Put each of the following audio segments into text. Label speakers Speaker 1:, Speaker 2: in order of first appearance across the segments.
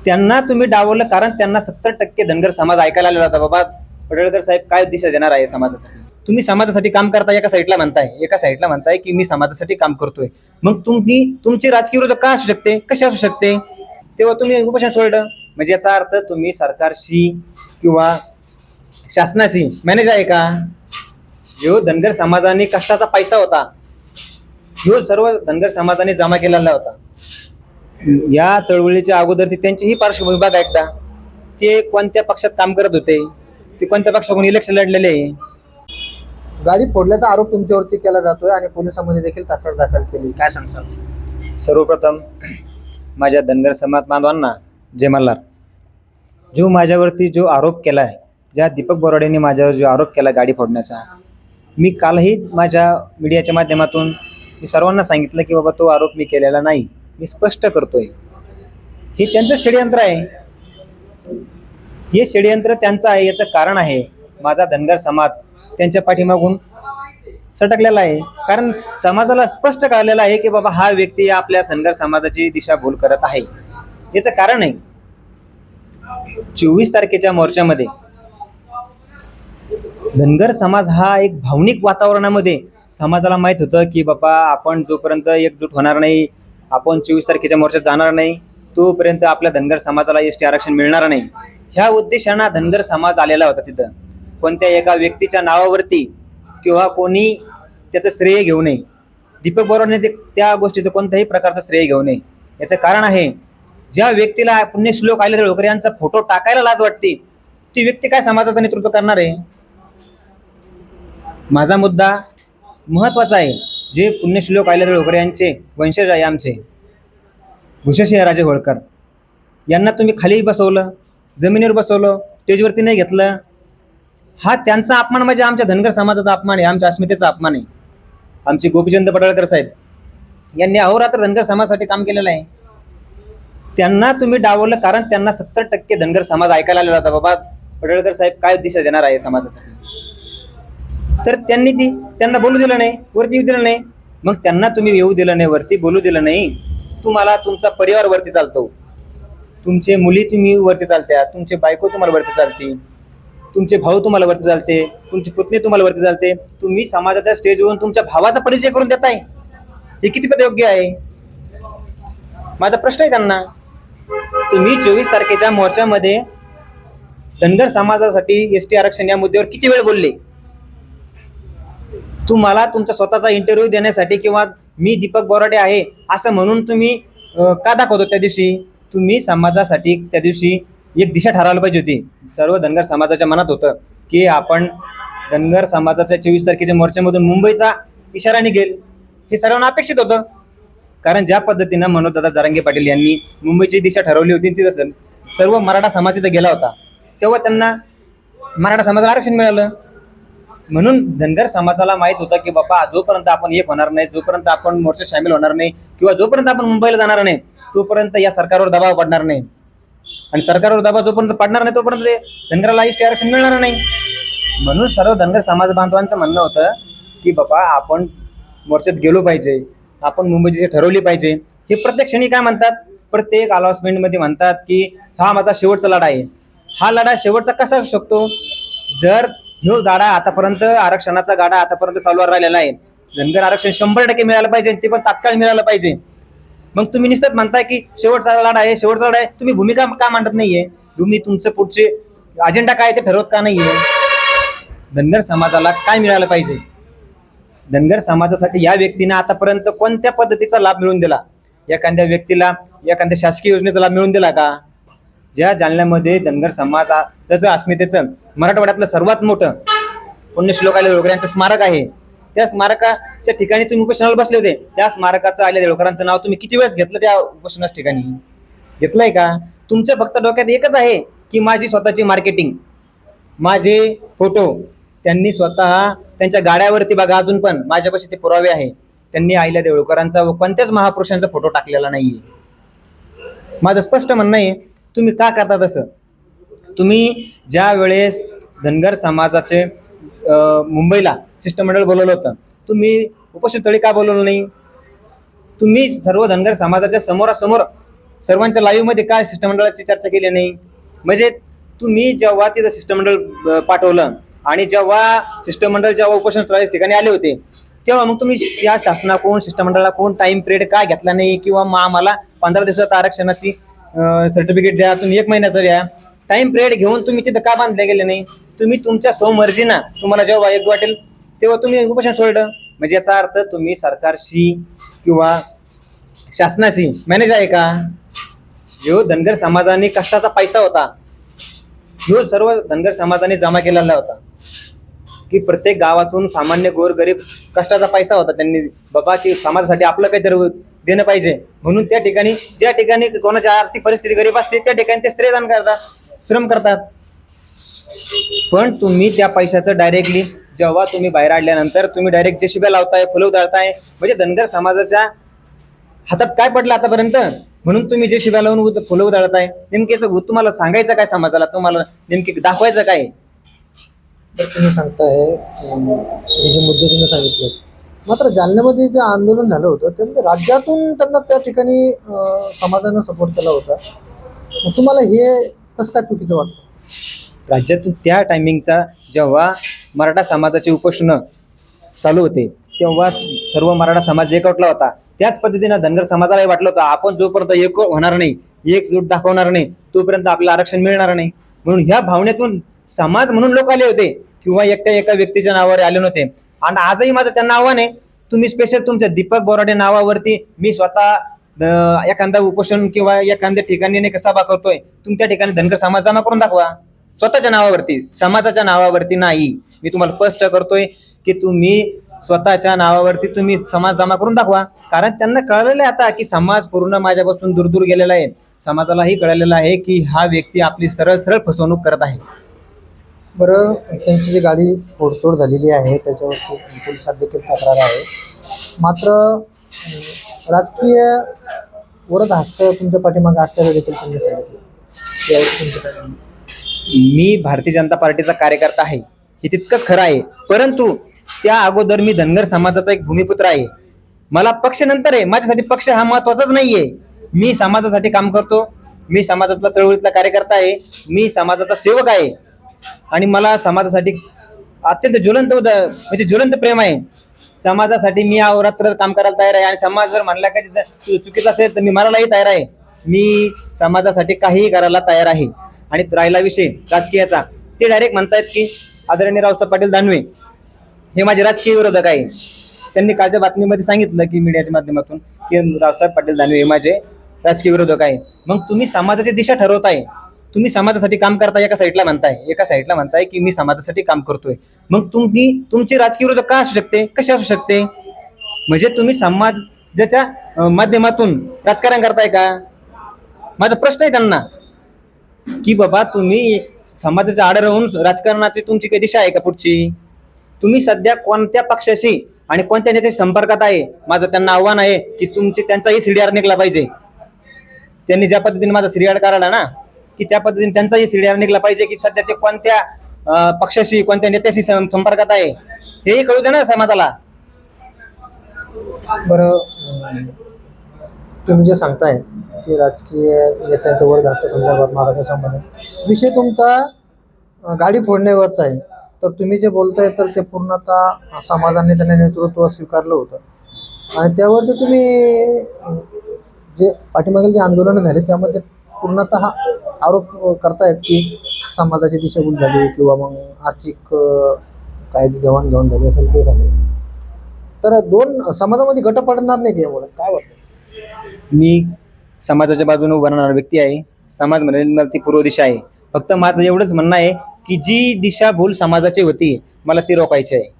Speaker 1: त्यांना तुम्ही डावललं कारण त्यांना 70% धनगर समाज ऐकायला आलेला होता. बाबा पडळकर साहेब काय दिशा देणार आहे समाजासाठी? तुम्ही समाजासाठी काम करताय, एका साईडला म्हणताय की मी समाजासाठी काम करतोय. मग तुम्ही तुमची राजकीय विरोधक का असू शकते, कशी असू शकते? तेव्हा तुम्ही उपोषण सोडलं म्हणजे याचा अर्थ तुम्ही सरकारशी किंवा शासनाशी मॅनेज आहे का? जो धनगर समाजाने कष्टाचा पैसा होता जो सर्व धनगर समाजाने जमा केलेला होता, या चळवळीच्या अगोदर त्यांचीही पार्श्वभूमी बघा एकदा. ते कोणत्या पक्षात काम करत होते, ते कोणत्या पक्षाकडून इलेक्शन लढलेले आहे.
Speaker 2: गाडी फोडल्याचा आरोप तुमच्यावरती केला जातोय आणि पोलिसांमध्ये देखील तक्रार दाखल केली, काय सांगसाल?
Speaker 1: सर्वप्रथम माझ्या धनगर समाज बांधवांना जय मल्हार. जो माझ्यावरती जो आरोप केलाय, ज्या दीपक बोराडेंनी माझ्यावर जो आरोप केला गाडी फोडण्याचा, मी कालही माझ्या मीडियाच्या माध्यमातून मी सर्वांना सांगितलं की बाबा तो आरोप मी केलेला नाही. मी स्पष्ट करतोय हे त्यांचं षडयंत्र आहे. हे षडयंत्र त्यांचं आहे. याचं कारण आहे माझा धनगर समाज त्यांच्या पाठीमागून सटकलेला आहे. कारण समाजाला स्पष्ट कळलेलं आहे की बाबा हा व्यक्ती आपल्या धनगर समाजाची दिशाभूल करत आहे. याचं कारण आहे 24 तारखेच्या मोर्चामध्ये धनगर समाज हा एक भावनिक वातावरणामध्ये समाजाला माहित होतं की बाबा आपण जोपर्यंत एकजूट होणार नाही, आपण 24 तारखेच्या मोर्चात जाणार नाही, तोपर्यंत आपल्या धनगर समाजाला एसटी आरक्षण मिळणार नाही. ह्या उद्देशाने धनगर समाज आलेला होता तिथं. कोणत्या एका व्यक्तीच्या नावावरती किंवा कोणी त्याचं श्रेय घेऊ नये. दीपक बोराडेने त्या गोष्टीचं कोणत्याही प्रकारचं श्रेय घेऊ नये. याचं कारण आहे ज्या व्यक्तीला पुण्यश्लोक अहिल्यादेवी होळकर यांचा फोटो टाकायला लाज वाटते, ती व्यक्ती काय समाजाचं नेतृत्व करणार आहे? माझा मुद्दा महत्वाचा आहे. जे पुण्यश्लोक अहिल्यादेवी होळकर यांचे वंशज आहे आमचे भूषसिंहराजे होळकर, यांना तुम्ही खाली बसवलं, जमिनीवर बसवलं, स्टेजवरती नाही घेतलं. हा त्यांचा अपमान म्हणजे आमच्या धनगर समाजाचा अपमान आहे, आमच्या अस्मितेचा अपमान आहे. आमचे गोपीचंद पडळकर साहेब यांनी अहोरात्र धनगर समाजासाठी काम केलेलं आहे. त्यांना तुम्ही डावललं कारण त्यांना 70% धनगर समाज ऐकायला आलेला होता. बाबा पडळकर साहेब काय दिशा देणार आहे समाजासाठी? तर त्यांना बोलू दिलं नाही, वरती येऊ दिलं नाही. मग त्यांना तुम्ही येऊ दिलं नाही, वरती बोलू दिलं नाही. तुम्हाला तुमचा परिवार वरती चालतो, तुमचे मुली तुम्ही वरती चालत्या, तुमचे बायको तुम्हाला वरती चालते, तुमचे भाऊ तुम्हाला वरती चालते, तुमची पत्नी तुम्हाला वरती चालते. तुम्ही समाजाच्या स्टेजवरून तुमच्या भावाचा परिचय करून देताय, हे किती योग्य आहे? माझा प्रश्न आहे त्यांना. तुम्ही 24 तारखेच्या मोर्चामध्ये धनगर समाजासाठी एसटी आरक्षण या मुद्द्यावर किती वेळ बोलले? तुम्हाला तुमचा स्वतःचा इंटरव्ह्यू देण्यासाठी किंवा मी दीपक बोराडे आहे असं म्हणून तुम्ही का दाखवतो? त्या दिवशी तुम्ही समाजासाठी त्या दिवशी एक दिशा ठरवायला पाहिजे होती. सर्व धनगर समाजाच्या मनात होतं की आपण धनगर समाजाच्या 24 तारखेच्या मोर्चामधून मुंबईचा इशारा निघेल, हे सर्वांना अपेक्षित होतं. कारण ज्या पद्धतीनं मनोजदादा जरांगे पाटील यांनी मुंबईची दिशा ठरवली होती तिथं सर्व मराठा समाज तिथं गेला होता, तेव्हा त्यांना मराठा समाजाला आरक्षण मिळालं. म्हणून धनगर समाजाला माहित होतं की बाबा जोपर्यंत आपण एक होणार नाही, जोपर्यंत आपण मोर्चात सामील होणार नाही किंवा जोपर्यंत आपण मुंबईला जाणार नाही, तोपर्यंत या सरकारवर दबाव पडणार नाही. आणि सरकारवर दबाव जोपर्यंत पडणार नाही तोपर्यंत धनगराला एसटी आरक्षण मिळणार नाही. म्हणून सर्व धनगर समाज बांधवांचं म्हणणं होतं की बाबा आपण मोर्चात गेलो पाहिजे, आपण मुंबईची ठरवली पाहिजे. हे प्रत्येक क्षणी काय म्हणतात, प्रत्येक अनाउन्समेंटमध्ये म्हणतात की हा माझा शेवटचा लढा आहे. हा लढा शेवटचा कसा असू शकतो? जर ह्यो गाडा आतापर्यंत आरक्षणाचा गाडा आतापर्यंत चालूवर राहिलेला आहे, धनगर आरक्षण 100% मिळालं पाहिजे, ते पण तात्काळ मिळालं पाहिजे. मग तुम्ही निश्चित म्हणताय की शेवटचा लढा आहे, शेवटचा लढा आहे. तुम्ही भूमिका का मांडत नाहीये? तुम्ही तुमचं पुढचे अजेंडा काय ते ठरवत का नाहीये? धनगर समाजाला काय मिळालं पाहिजे? धनगर समाजासाठी या व्यक्तीने आतापर्यंत कोणत्या पद्धतीचा लाभ मिळवून दिला? एखाद्या व्यक्तीला एखाद्या शासकीय योजनेचा लाभ मिळवून दिला का? ज्या जालन्यामध्ये धनगर समाजाचं अस्मितेचं मराठवाड्यातलं सर्वात मोठं पुण्यश्लोक अहिल्यादेवी होळकर यांचं स्मारक आहे, त्या स्मारकाच्या ठिकाणी तुम्ही उपोषणाला बसले होते. त्या स्मारकाचं अहिल्यादेवी होळकरांचं नाव तुम्ही किती वेळेस घेतलं? त्या उपोषणाच्या ठिकाणी घेतलंय का? तुमच्या फक्त डोक्यात एकच आहे की माझी स्वतःची मार्केटिंग, माझे फोटो. त्यांनी स्वतः त्यांच्या गाड्यावरती बघा, अजून पण माझ्यापाशी ते पुरावे आहे, त्यांनी अहिल्यादेवी होळकरांचा व कोणत्याच महापुरुषांचा फोटो टाकलेला नाहीये. माझं स्पष्ट म्हणणं आहे, तुम्ही का करता तसं? तुम्ही ज्या वेळेस धनगर समाजाचे मुंबईला शिष्टमंडळ बोलवलं होतं, तुम्ही उपोषण स्थळी का बोलवलं नाही? तुम्ही सर्व धनगर समाजाच्या समोरासमोर सर्वांच्या लाईव्ह मध्ये काय शिष्टमंडळाची चर्चा केली नाही? म्हणजे तुम्ही जेव्हा तिथं शिष्टमंडळ पाठवलं आणि जेव्हा शिष्टमंडळ जेव्हा उपोषणस्थळाच्या ठिकाणी आले होते, तेव्हा मग तुम्ही या शासनाकडून शिष्टमंडळाकडून टाइम पिरियड का घेतला नाही? किंवा मग आम्हाला 15 दिवसात आरक्षणाची सर्टिफिकेट द्या, तुम्ही 1 महिन्याचं द्या, टाइम पिरियड घेऊन तुम्ही तिथं का बांधले गेले नाही? तुम्ही तुमच्या स्वमर्जीना तुम्हाला जेव्हा योग्य वाटेल तेव्हा तुम्ही उपोषण सोडलं. म्हणजे याचा अर्थ तुम्ही सरकारशी किंवा शासनाशी मॅनेज आहे का? जो धनगर समाजाने कष्टाचा पैसा होता, जो सर्व धनगर समाजाने जमा केलेला होता, की प्रत्येक गावातून सामान्य गोरगरीब कष्टाचा पैसा होता, त्यांनी बाबा की समाजासाठी आपलं काहीतरी देणं पाहिजे म्हणून त्या ठिकाणी ज्या ठिकाणी कोणाची आर्थिक परिस्थिती गरीब असते त्या ठिकाणी ते श्रेयदान करतात, श्रम करतात. पण तुम्ही त्या पैशाचं डायरेक्टली जेव्हा तुम्ही बाहेर आल्यानंतर तुम्ही डायरेक्ट जेशिब्या लावताय, फुलं उधळताय. म्हणजे धनगर समाजाच्या हातात काय पडलं आतापर्यंत म्हणून तुम्ही जेशिब्या लावून फुलं उधळताय? नेमकेच तुम्हाला सांगायचं काय समाजाला? तुम्हाला नेमके दाखवायचं काय?
Speaker 2: तर तुम्ही सांगताय हे जे मुद्दे तुम्ही सांगितले, मात्र जालन्यामध्ये जे आंदोलन झालं होतं त्यामध्ये राज्यातून त्यांना त्या ठिकाणी समाजानं सपोर्ट केला होता. मग तुम्हाला हे कसं काय चुकीचं वाटतं?
Speaker 1: राज्यातून त्या टायमिंगचा जेव्हा मराठा समाजाचे उपोषण चालू होते तेव्हा सर्व मराठा समाज एकवटला होता. त्याच पद्धतीनं धनगर समाजालाही वाटलं होतं आपण जोपर्यंत एक होणार नाही, एकजूट दाखवणार नाही, तोपर्यंत आपल्याला आरक्षण मिळणार नाही. म्हणून ह्या भावनेतून समाज म्हणून लोक आले होते किंवा एका व्यक्तीच्या नावावर आले नव्हते. आणि आजही माझं त्यांना आव्हान आहे, तुम्ही स्पेशल तुमच्या दीपक बोराडे नावावरती मी स्वतः एखादा उपोषण किंवा एखाद्या ठिकाणी नाही सभा करतोय, तुमच्या ठिकाणी धनगर समाज जमा करून दाखवा स्वतःच्या नावावरती, समाजाच्या नावावरती नाही. मी तुम्हाला स्पष्ट करतोय की तुम्ही स्वतःच्या नावावरती तुम्ही समाज जमा करून दाखवा. कारण त्यांना कळलेलं आहे आता की समाज पूर्ण माझ्यापासून दूर दूर गेलेला आहे. समाजालाही कळलेलं आहे की हा व्यक्ती आपली सरळ सरळ फसवणूक करत आहे.
Speaker 2: बरं, त्यांची जी गाडी फोडतोड झालेली आहे त्याच्यावरती पोलिसात देखील तक्रार आहे. मात्र राजकीय वरद हस्त तुमच्या पाठीमागे असल्याचं देखील त्यांनी सांगितलं. यावर तुमचं काय म्हणणं?
Speaker 1: मी भारतीय जनता पार्टीचा कार्यकर्ता आहे हे तितकंच खरं आहे, परंतु त्या अगोदर मी धनगर समाजाचा एक भूमिपुत्र आहे. मला पक्ष नंतर आहे, माझ्यासाठी पक्ष हा महत्वाचाच नाहीये. मी समाजासाठी काम करतो, मी समाजातला चळवळीतला कार्यकर्ता आहे, मी समाजाचा सेवक आहे आणि मला समाजासाठी अत्यंत ज्वलंत प्रेम आहे. समाजासाठी मी अहोरात्र काम करायला तयार आहे आणि समाज जर म्हणला का तिथं चुकीचं असेल तर मी मारायलाही तयार आहे. मी समाजासाठी काहीही करायला तयार आहे. आणि राहिला विषय राजकीयाचा, ते डायरेक्ट म्हणतायत की आदरणीय रावसाहेब पाटील दानवे हे माझे राजकीय विरोधक आहे. त्यांनी कालच्या बातमीमध्ये सांगितलं की मीडियाच्या माध्यमातून की रावसाहेब पाटील दानवे हे माझे राजकीय विरोधक आहे. मग तुम्ही समाजाची दिशा ठरवताय, तुम्ही समाजासाठी काम करताय, एका साईडला म्हणताय की मी समाजासाठी काम करतोय. मग तुम्ही तुमचे राजकीय विरोधक का असू शकते, कसे असू शकते? म्हणजे तुम्ही समाजाच्या माध्यमातून राजकारण करताय का? माझा प्रश्न आहे त्यांना की बाबा तुम्ही समाजाच्या आड राहून राजकारणाची तुमची काही दिशा आहे का पुढची? तुम्ही सध्या कोणत्या पक्षाशी आणि कोणत्या नेत्याच्या संपर्कात आहे? माझं त्यांना आव्हान आहे की त्यांचाही सीडीआर निघला पाहिजे. त्यांनी ज्या पद्धतीने माझा सीडीआर काढला ना, की त्या पद्धतीने त्यांचाही सीडीआर निघला पाहिजे की सध्या ते कोणत्या पक्षाशी कोणत्या नेत्याशी संपर्कात आहे हेही कळू दे ना समाजाला.
Speaker 2: बरं, तुम्ही जे सांगताय की राजकीय नेत्यांच्या वरदहस्त संदर्भात माझा संबंध विषय तुमचा गाडी फोडण्यावरचा आहे, तर तुम्ही जे बोलताय तर ते पूर्णतः समाजाने त्यांना नेतृत्व स्वीकारलं होतं आणि त्यावरती तुम्ही जे पाठीमागील जे आंदोलनं झाले त्यामध्ये पूर्णतः आरोप करतायत की समाजाची दिशाभूल झाली किंवा मग आर्थिक काय देवाणघेवाण झाली असेल ते झाले. तर दोन समाजामध्ये गट पडणार नाही की यामुळे काय वाटतं?
Speaker 1: मी समाजाच्या बाजूने उभा राहणारा व्यक्ती आहे. समाज म्हणेल मला ती पूर्व दिशा आहे. फक्त माझं एवढंच म्हणणं आहे की जी दिशा भूल समाजाची होती मला ती रोखायची आहे.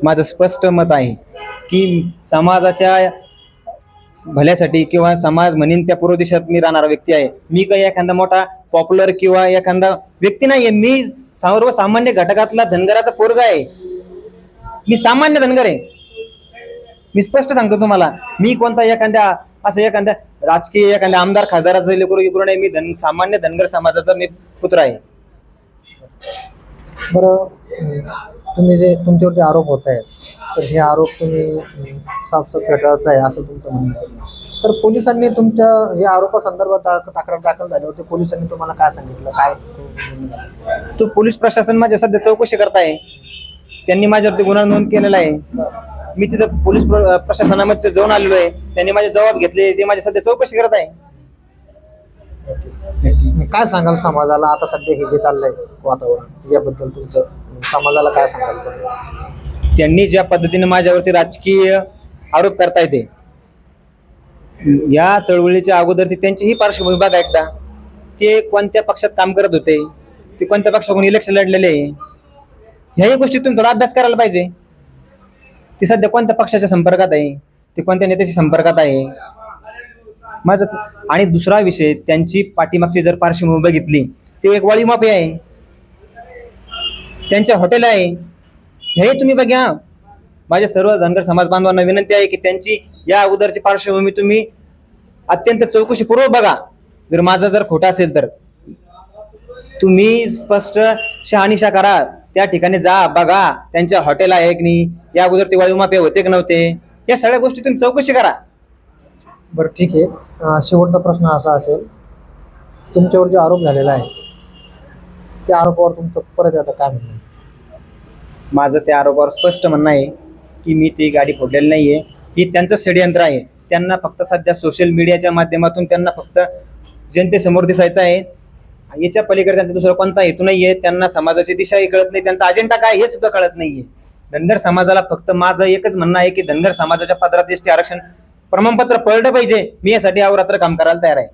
Speaker 1: माझं स्पष्ट मत आहे की समाजाच्या भल्यासाठी किंवा समाज म्हणेन त्या पूर्व दिशेत मी राहणारा व्यक्ती आहे. मी काही एखादा मोठा पॉप्युलर किंवा एखादा व्यक्ती नाहीये. मी सर्वसामान्य घटकातला धनगराचा पोरगा आहे. मी सामान्य धनगर आहे. मी स्पष्ट सांगतो तुम्हाला, मी कोणता एखाद्या राजकीय एखाद्या आमदार खासदाराचं लेकरू नाही. मी सामान्य धनगर समाजाचा मी पुत्र आहे.
Speaker 2: बरं, तुम्ही जे तुमच्यावर जे आरोप होत आहेत तर हे आरोप तुम्ही साफ फेटाळताय असं तुमचं म्हणणं आहे? तर पोलिसांनी तुमच्या या आरोपासंदर्भात तक्रार दाखल झाल्यावरती पोलिसांनी तुम्हाला काय सांगितलं, काय
Speaker 1: तो पोलीस प्रशासन माझ्या सध्या चौकशी करताय. त्यांनी माझ्यावरती गुन्हा नोंद केलेला आहे. मी तिथं पोलीस प्रशासनामध्ये जाऊन आलेलो आहे. त्यांनी माझे जबाब घेतले, ते माझ्या सध्या चौकशी करत आहे.
Speaker 2: काय सांगाल समाजाला आता सध्या हे जे चाललंय वातावरण याबद्दल तुमचं समाजाला काय सांगाल तुम्ही?
Speaker 1: त्यांनी ज्या पद्धतीने माझ्यावरती राजकीय आरोप करता येते, या चळवळीच्या अगोदर त्यांची ही पार्श्वभूमी बघा एकदा. ते कोणत्या पक्षात काम करत होते, ते कोणत्या पक्षाकडून इलेक्शन लढलेले आहे, ह्याही गोष्टी तुम्ही थोडा अभ्यास करायला पाहिजे. ते सध्या कोणत्या पक्षाच्या संपर्कात आहे, ते कोणत्या नेत्याच्या संपर्कात आहे माझं. आणि दुसरा विषय, त्यांची पाठीमागची जर पार्श्वभूमी बघितली, ते एक वाळी माफी आहे, त्यांच्या हॉटेल आहे. हेही तुम्ही बघा. माझ्या सर्व धनगर समाज बांधवांना विनंती आहे की त्यांची या अगोदरची पार्श्वभूमी तुम्ही अत्यंत चौकशीपूर्वक बघा. जर माझं जर खोटं असेल तर तुम्ही स्पष्ट शहानिशा करा. त्या ठिकाणी जा, बघा त्यांच्या हॉटेल आहे की नाही, या अगोदर ते वाळू माफी होते की नव्हते, या सगळ्या गोष्टी तुम्ही चौकशी करा.
Speaker 2: बरं ठीक आहे. शेवटचा प्रश्न असा असेल, तुमच्यावर जो आरोप झालेला आहे त्या आरोपावर तुमचं परत आता काय म्हणणं आहे?
Speaker 1: माझं त्या आरोपावर स्पष्ट म्हणणं आहे की मी ती गाडी फोडलेली नाहीये. ही त्यांचं षडयंत्र आहे. त्यांना फक्त सध्या सोशल मीडियाच्या माध्यमातून त्यांना फक्त जनतेसमोर दिसायचं आहे. याच्या पलीकडे त्यांचा दुसरा कोणता हेतू नाहीये. त्यांना समाजाची दिशाही कळत नाही, त्यांचा अजेंडा काय हे सुद्धा कळत नाहीये. धनगर समाजाला फक्त माझं एकच म्हणणं आहे की धनगर समाजाच्या पदरात एसटी आरक्षण प्रमाणपत्र पडलं पाहिजे. मी यासाठी अहोरात्र काम करायला तयार आहे.